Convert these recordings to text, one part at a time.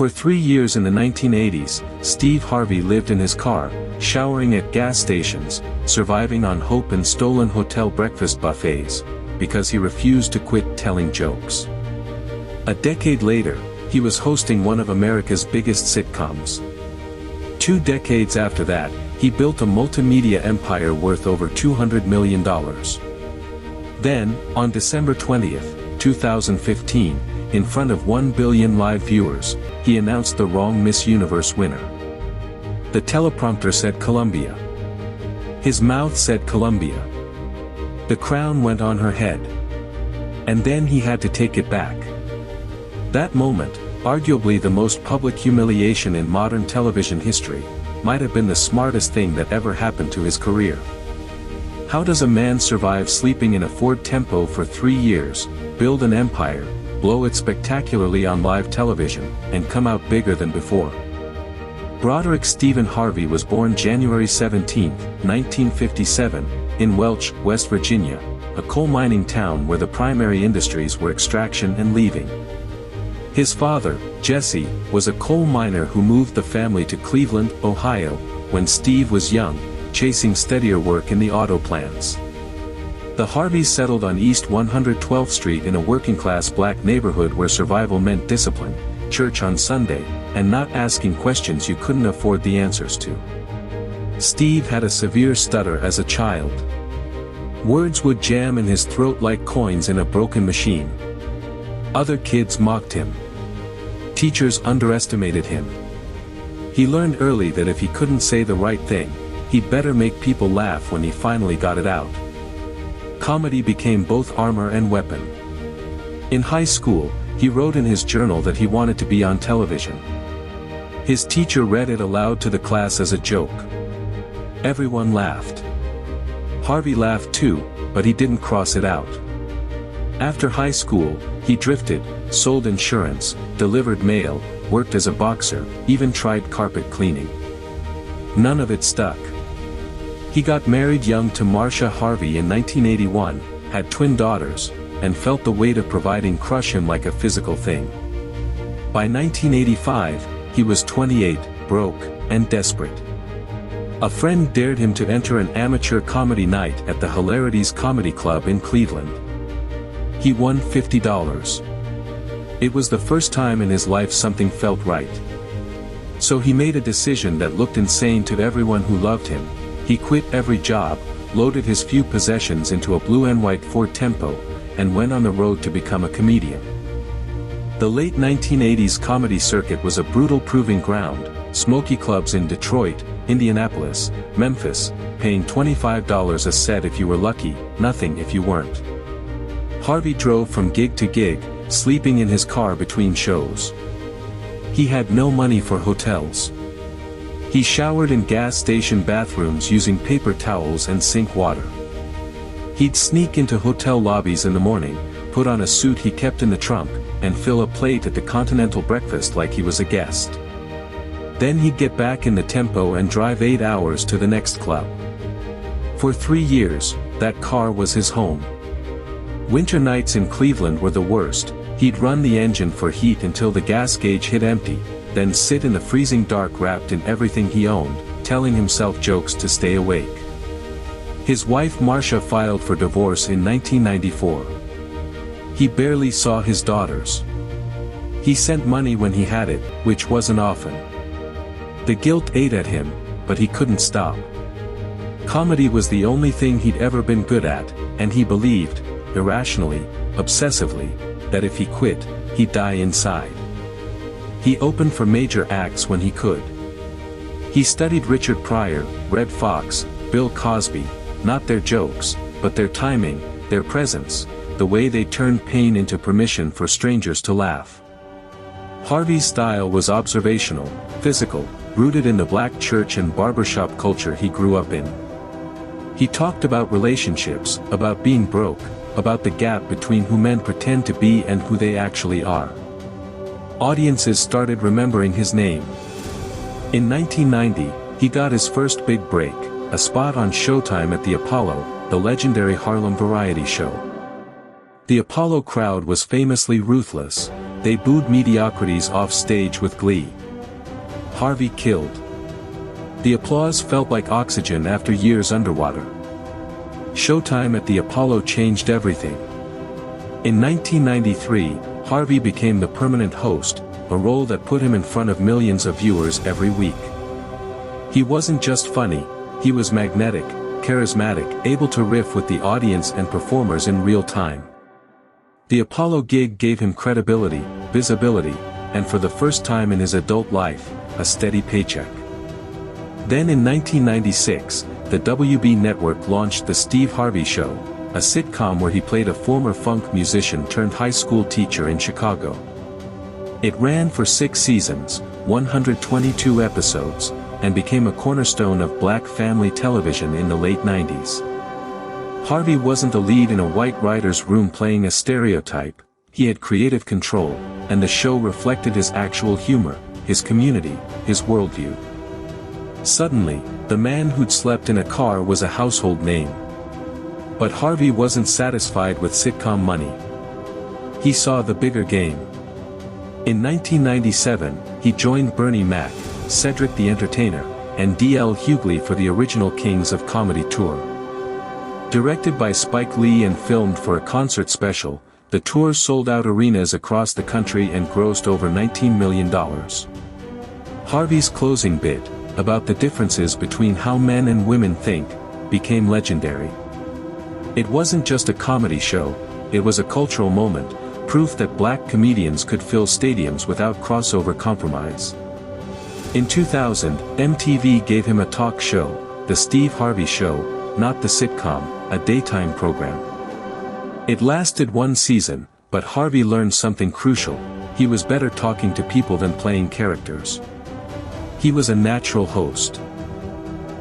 For 3 years in the 1980s, Steve Harvey lived in his car, showering at gas stations, surviving on hope and stolen hotel breakfast buffets, because he refused to quit telling jokes. A decade later, he was hosting one of America's biggest sitcoms. 2 decades after that, he built a multimedia empire worth over $200 million. Then, on December 20, 2015, in front of 1 billion live viewers, he announced the wrong Miss Universe winner. The teleprompter said Colombia. His mouth said Colombia. The crown went on her head. And then he had to take it back. That moment, arguably the most public humiliation in modern television history, might have been the smartest thing that ever happened to his career. How does a man survive sleeping in a Ford Tempo for 3 years, build an empire, blow it spectacularly on live television, and come out bigger than before? Broderick Stephen Harvey was born January 17, 1957, in Welch, West Virginia, a coal mining town where the primary industries were extraction and leaving. His father, Jesse, was a coal miner who moved the family to Cleveland, Ohio, when Steve was young, chasing steadier work in the auto plants. The Harveys settled on East 112th Street in a working-class black neighborhood where survival meant discipline, church on Sunday, and not asking questions you couldn't afford the answers to. Steve had a severe stutter as a child. Words would jam in his throat like coins in a broken machine. Other kids mocked him. Teachers underestimated him. He learned early that if he couldn't say the right thing, he'd better make people laugh when he finally got it out. Comedy became both armor and weapon. In high school, he wrote in his journal that he wanted to be on television. His teacher read it aloud to the class as a joke. Everyone laughed. Harvey laughed too, but he didn't cross it out. After high school, he drifted, sold insurance, delivered mail, worked as a boxer, even tried carpet cleaning. None of it stuck. He got married young to Marcia Harvey in 1981, had twin daughters, and felt the weight of providing crush him like a physical thing. By 1985, he was 28, broke, and desperate. A friend dared him to enter an amateur comedy night at the Hilarities Comedy Club in Cleveland. He won $50. It was the first time in his life something felt right. So he made a decision that looked insane to everyone who loved him. He quit every job, loaded his few possessions into a blue and white Ford Tempo, and went on the road to become a comedian. The late 1980s comedy circuit was a brutal proving ground, smoky clubs in Detroit, Indianapolis, Memphis, paying $25 a set if you were lucky, nothing if you weren't. Harvey drove from gig to gig, sleeping in his car between shows. He had no money for hotels. He showered in gas station bathrooms using paper towels and sink water. He'd sneak into hotel lobbies in the morning, put on a suit he kept in the trunk, and fill a plate at the continental breakfast like he was a guest. Then he'd get back in the Tempo and drive 8 hours to the next club. For 3 years, that car was his home. Winter nights in Cleveland were the worst. He'd run the engine for heat until the gas gauge hit empty, then sit in the freezing dark wrapped in everything he owned, telling himself jokes to stay awake. His wife Marcia filed for divorce in 1994. He barely saw his daughters. He sent money when he had it, which wasn't often. The guilt ate at him, but he couldn't stop. Comedy was the only thing he'd ever been good at, and he believed, irrationally, obsessively, that if he quit, he'd die inside. He opened for major acts when he could. He studied Richard Pryor, Red Fox, Bill Cosby, not their jokes, but their timing, their presence, the way they turned pain into permission for strangers to laugh. Harvey's style was observational, physical, rooted in the black church and barbershop culture he grew up in. He talked about relationships, about being broke, about the gap between who men pretend to be and who they actually are. Audiences started remembering his name. In 1990, he got his first big break, a spot on Showtime at the Apollo, the legendary Harlem variety show. The Apollo crowd was famously ruthless. They booed mediocrities off stage with glee. Harvey killed. The applause felt like oxygen after years underwater. Showtime at the Apollo changed everything. In 1993, Harvey became the permanent host, a role that put him in front of millions of viewers every week. He wasn't just funny, he was magnetic, charismatic, able to riff with the audience and performers in real time. The Apollo gig gave him credibility, visibility, and for the first time in his adult life, a steady paycheck. Then in 1996, the WB network launched The Steve Harvey Show, a sitcom where he played a former funk musician turned high school teacher in Chicago. It ran for 6 seasons, 122 episodes, and became a cornerstone of black family television in the late 90s. Harvey wasn't the lead in a white writer's room playing a stereotype, he had creative control, and the show reflected his actual humor, his community, his worldview. Suddenly, the man who'd slept in a car was a household name. But Harvey wasn't satisfied with sitcom money. He saw the bigger game. In 1997, he joined Bernie Mac, Cedric the Entertainer, and D.L. Hughley for the original Kings of Comedy tour. Directed by Spike Lee and filmed for a concert special, the tour sold out arenas across the country and grossed over $19 million. Harvey's closing bit, about the differences between how men and women think, became legendary. It wasn't just a comedy show, it was a cultural moment, proof that black comedians could fill stadiums without crossover compromise. In 2000, MTV gave him a talk show, The Steve Harvey Show, not the sitcom, a daytime program. It lasted 1 season, but Harvey learned something crucial: he was better talking to people than playing characters. He was a natural host.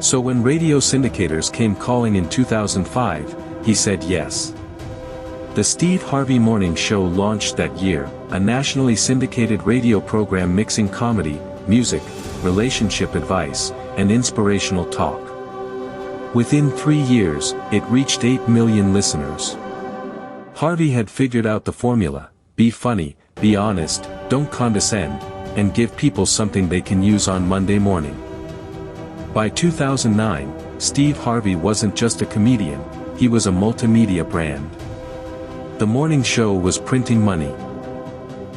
So when radio syndicators came calling in 2005, he said yes. The Steve Harvey Morning Show launched that year, a nationally syndicated radio program mixing comedy, music, relationship advice, and inspirational talk. Within 3 years, it reached 8 million listeners. Harvey had figured out the formula: be funny, be honest, don't condescend, and give people something they can use on Monday morning. By 2009, Steve Harvey wasn't just a comedian, he was a multimedia brand. The morning show was printing money.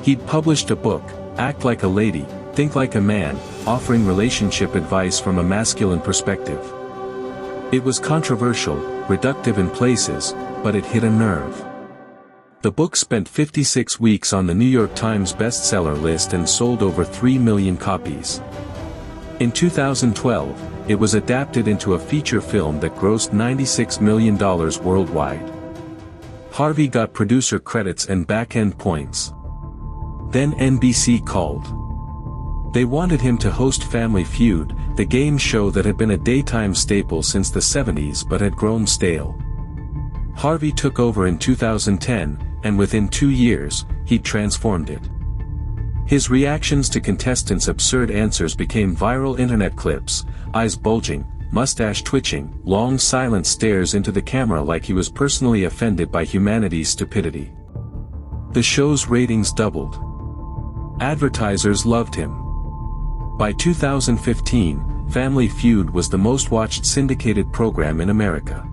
He'd published a book, Act Like a Lady, Think Like a Man, offering relationship advice from a masculine perspective. It was controversial, reductive in places, but it hit a nerve. The book spent 56 weeks on the New York Times bestseller list and sold over 3 million copies. In 2012, it was adapted into a feature film that grossed $96 million worldwide. Harvey got producer credits and back-end points. Then NBC called. They wanted him to host Family Feud, the game show that had been a daytime staple since the 70s but had grown stale. Harvey took over in 2010, and within 2 years, he'd transformed it. His reactions to contestants' absurd answers became viral internet clips: eyes bulging, mustache twitching, long silent stares into the camera like he was personally offended by humanity's stupidity. The show's ratings doubled. Advertisers loved him. By 2015, Family Feud was the most-watched syndicated program in America.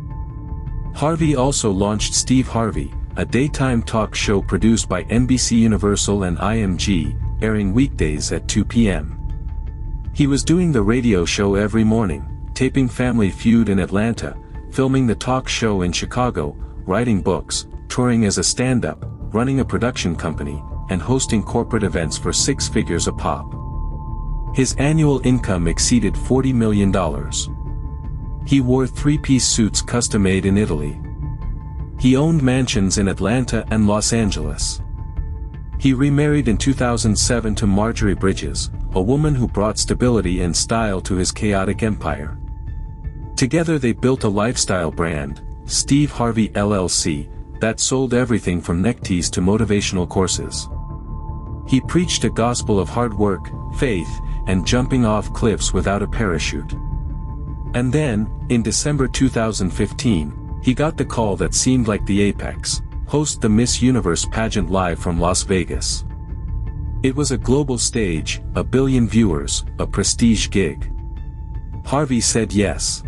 Harvey also launched Steve Harvey, a daytime talk show produced by NBC Universal and IMG, airing weekdays at 2 p.m. He was doing the radio show every morning, taping Family Feud in Atlanta, filming the talk show in Chicago, writing books, touring as a stand-up, running a production company, and hosting corporate events for 6 figures a pop. His annual income exceeded $40 million. He wore 3-piece suits custom-made in Italy. He owned mansions in Atlanta and Los Angeles. He remarried in 2007 to Marjorie Bridges, a woman who brought stability and style to his chaotic empire. Together they built a lifestyle brand, Steve Harvey LLC, that sold everything from neckties to motivational courses. He preached a gospel of hard work, faith, and jumping off cliffs without a parachute. And then, in December 2015, he got the call that seemed like the apex: host the Miss Universe pageant live from Las Vegas. It was a global stage, a billion viewers, a prestige gig. Harvey said yes.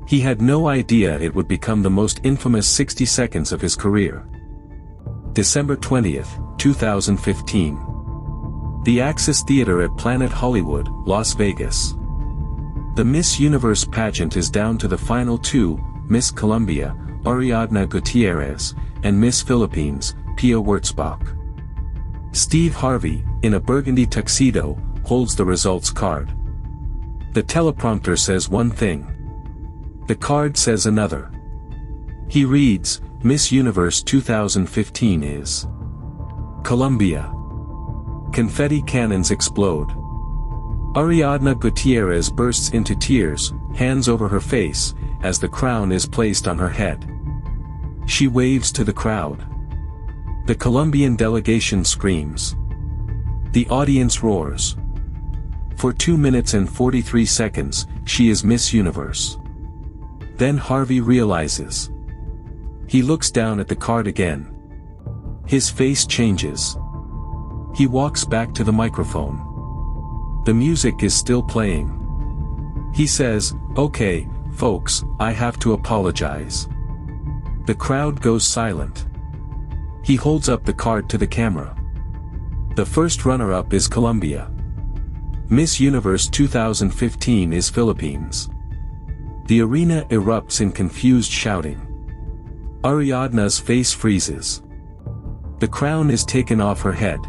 He had no idea it would become the most infamous 60 seconds of his career. December 20, 2015. The Axis Theater at Planet Hollywood, Las Vegas. The Miss Universe pageant is down to the final two, Miss Colombia, Ariadna Gutierrez, and Miss Philippines, Pia Wurtzbach. Steve Harvey, in a burgundy tuxedo, holds the results card. The teleprompter says one thing. The card says another. He reads, Miss Universe 2015 is Colombia. Confetti cannons explode. Ariadna Gutierrez bursts into tears, hands over her face, as the crown is placed on her head. She waves to the crowd. The Colombian delegation screams. The audience roars. For 2 minutes and 43 seconds, she is Miss Universe. Then Harvey realizes. He looks down at the card again. His face changes. He walks back to the microphone. The music is still playing. He says, "Okay, folks, I have to apologize." The crowd goes silent. He holds up the card to the camera. The first runner-up is Colombia. Miss Universe 2015 is Philippines. The arena erupts in confused shouting. Ariadna's face freezes. The crown is taken off her head.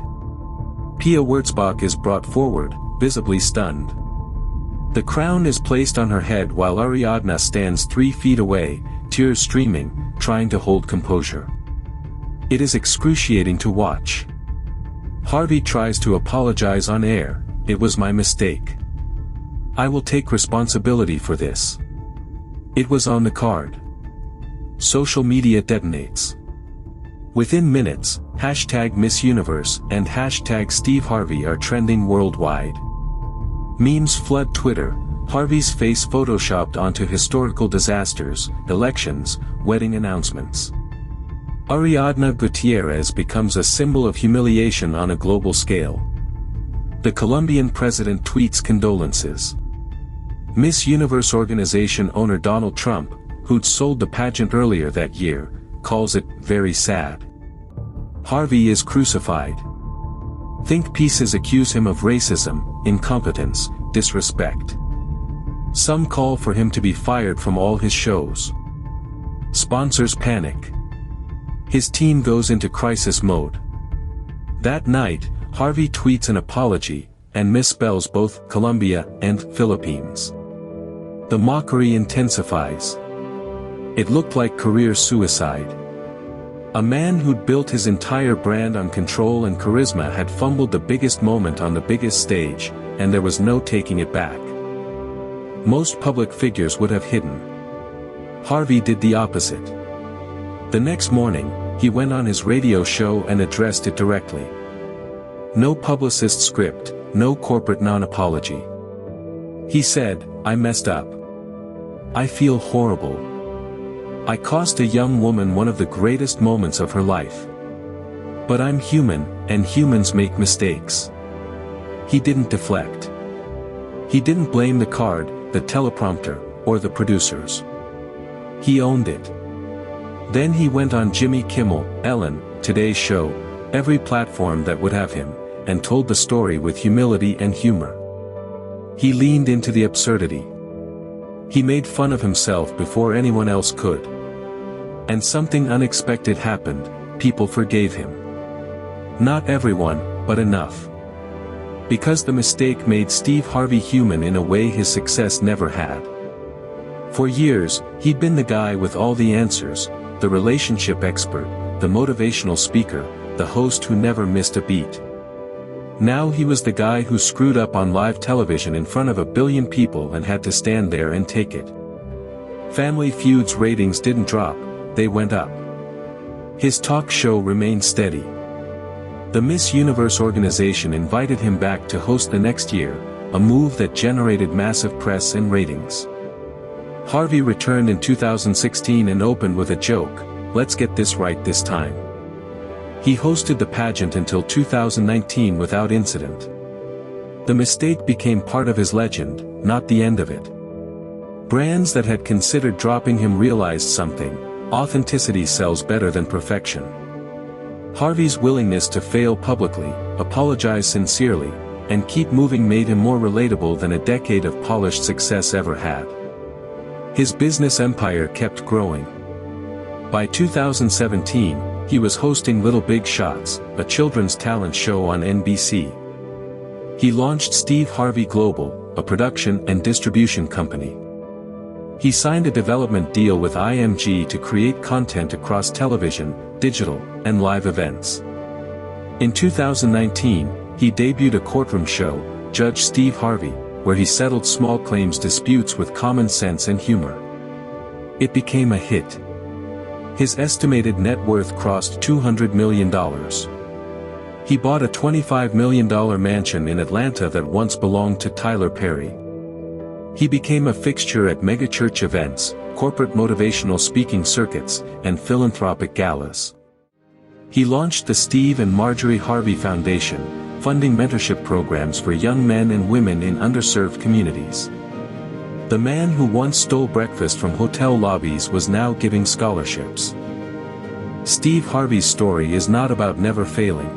Pia Wurtzbach is brought forward, visibly stunned. The crown is placed on her head while Ariadna stands 3 feet away, tears streaming, trying to hold composure. It is excruciating to watch. Harvey tries to apologize on air. "It was my mistake. I will take responsibility for this. It was on the card." Social media detonates. Within minutes, #MissUniverse and #Steve Harvey are trending worldwide. Memes flood Twitter, Harvey's face photoshopped onto historical disasters, elections, wedding announcements. Ariadna Gutierrez becomes a symbol of humiliation on a global scale. The Colombian president tweets condolences. Miss Universe organization owner Donald Trump, who'd sold the pageant earlier that year, calls it very sad. Harvey is crucified. Think pieces accuse him of racism, incompetence, disrespect. Some call for him to be fired from all his shows. Sponsors panic. His team goes into crisis mode. That night, Harvey tweets an apology, and misspells both Colombia and Philippines. The mockery intensifies. It looked like career suicide. A man who'd built his entire brand on control and charisma had fumbled the biggest moment on the biggest stage, and there was no taking it back. Most public figures would have hidden. Harvey did the opposite. The next morning, he went on his radio show and addressed it directly. No publicist script, no corporate non-apology. He said, "I messed up. I feel horrible. I cost a young woman one of the greatest moments of her life. But I'm human, and humans make mistakes." He didn't deflect. He didn't blame the card, the teleprompter, or the producers. He owned it. Then he went on Jimmy Kimmel, Ellen, Today's Show, every platform that would have him, and told the story with humility and humor. He leaned into the absurdity. He made fun of himself before anyone else could. And something unexpected happened, people forgave him. Not everyone, but enough. Because the mistake made Steve Harvey human in a way his success never had. For years, he'd been the guy with all the answers, the relationship expert, the motivational speaker, the host who never missed a beat. Now he was the guy who screwed up on live television in front of 1 billion people and had to stand there and take it. Family Feud's ratings didn't drop, they went up. His talk show remained steady. The Miss Universe organization invited him back to host the next year, a move that generated massive press and ratings. Harvey returned in 2016 and opened with a joke, "Let's get this right this time." He hosted the pageant until 2019 without incident. The mistake became part of his legend, not the end of it. Brands that had considered dropping him realized something: authenticity sells better than perfection. Harvey's willingness to fail publicly, apologize sincerely, and keep moving made him more relatable than a decade of polished success ever had. His business empire kept growing. By 2017, he was hosting Little Big Shots, a children's talent show on NBC. He launched Steve Harvey Global, a production and distribution company. He signed a development deal with IMG to create content across television, digital, and live events. In 2019, he debuted a courtroom show, Judge Steve Harvey, where he settled small claims disputes with common sense and humor. It became a hit. His estimated net worth crossed $200 million. He bought a $25 million mansion in Atlanta that once belonged to Tyler Perry. He became a fixture at megachurch events, corporate motivational speaking circuits, and philanthropic galas. He launched the Steve and Marjorie Harvey Foundation, funding mentorship programs for young men and women in underserved communities. The man who once stole breakfast from hotel lobbies was now giving scholarships. Steve Harvey's story is not about never failing.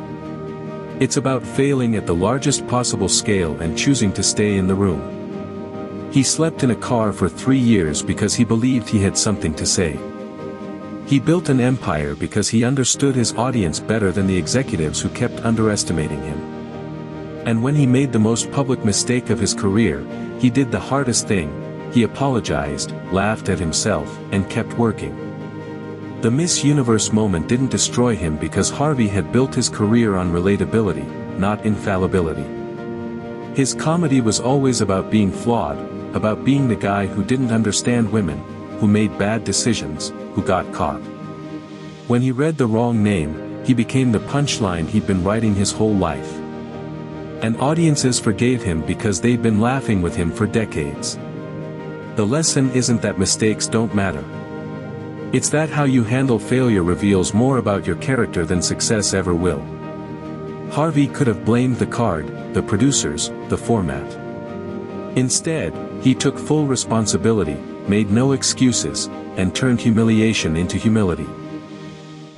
It's about failing at the largest possible scale and choosing to stay in the room. He slept in a car for 3 years because he believed he had something to say. He built an empire because he understood his audience better than the executives who kept underestimating him. And when he made the most public mistake of his career, he did the hardest thing: he apologized, laughed at himself, and kept working. The Miss Universe moment didn't destroy him because Harvey had built his career on relatability, not infallibility. His comedy was always about being flawed, about being the guy who didn't understand women, who made bad decisions, who got caught. When he read the wrong name, he became the punchline he'd been writing his whole life. And audiences forgave him because they'd been laughing with him for decades. The lesson isn't that mistakes don't matter. It's that how you handle failure reveals more about your character than success ever will. Harvey could have blamed the card, the producers, the format. Instead, he took full responsibility, made no excuses, and turned humiliation into humility.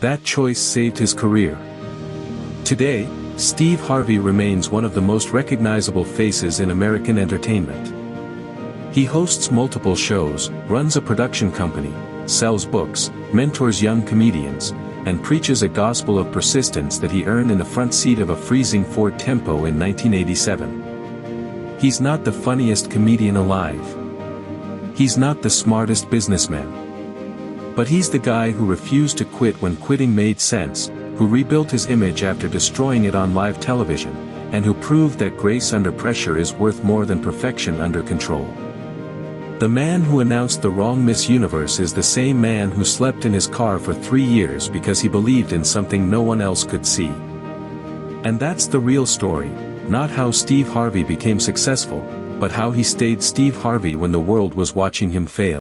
That choice saved his career. Today, Steve Harvey remains one of the most recognizable faces in American entertainment. He hosts multiple shows, runs a production company, sells books, mentors young comedians, and preaches a gospel of persistence that he earned in the front seat of a freezing Ford Tempo in 1987. He's not the funniest comedian alive. He's not the smartest businessman. But he's the guy who refused to quit when quitting made sense, who rebuilt his image after destroying it on live television, and who proved that grace under pressure is worth more than perfection under control. The man who announced the wrong Miss Universe is the same man who slept in his car for 3 years because he believed in something no one else could see. And that's the real story, not how Steve Harvey became successful, but how he stayed Steve Harvey when the world was watching him fail.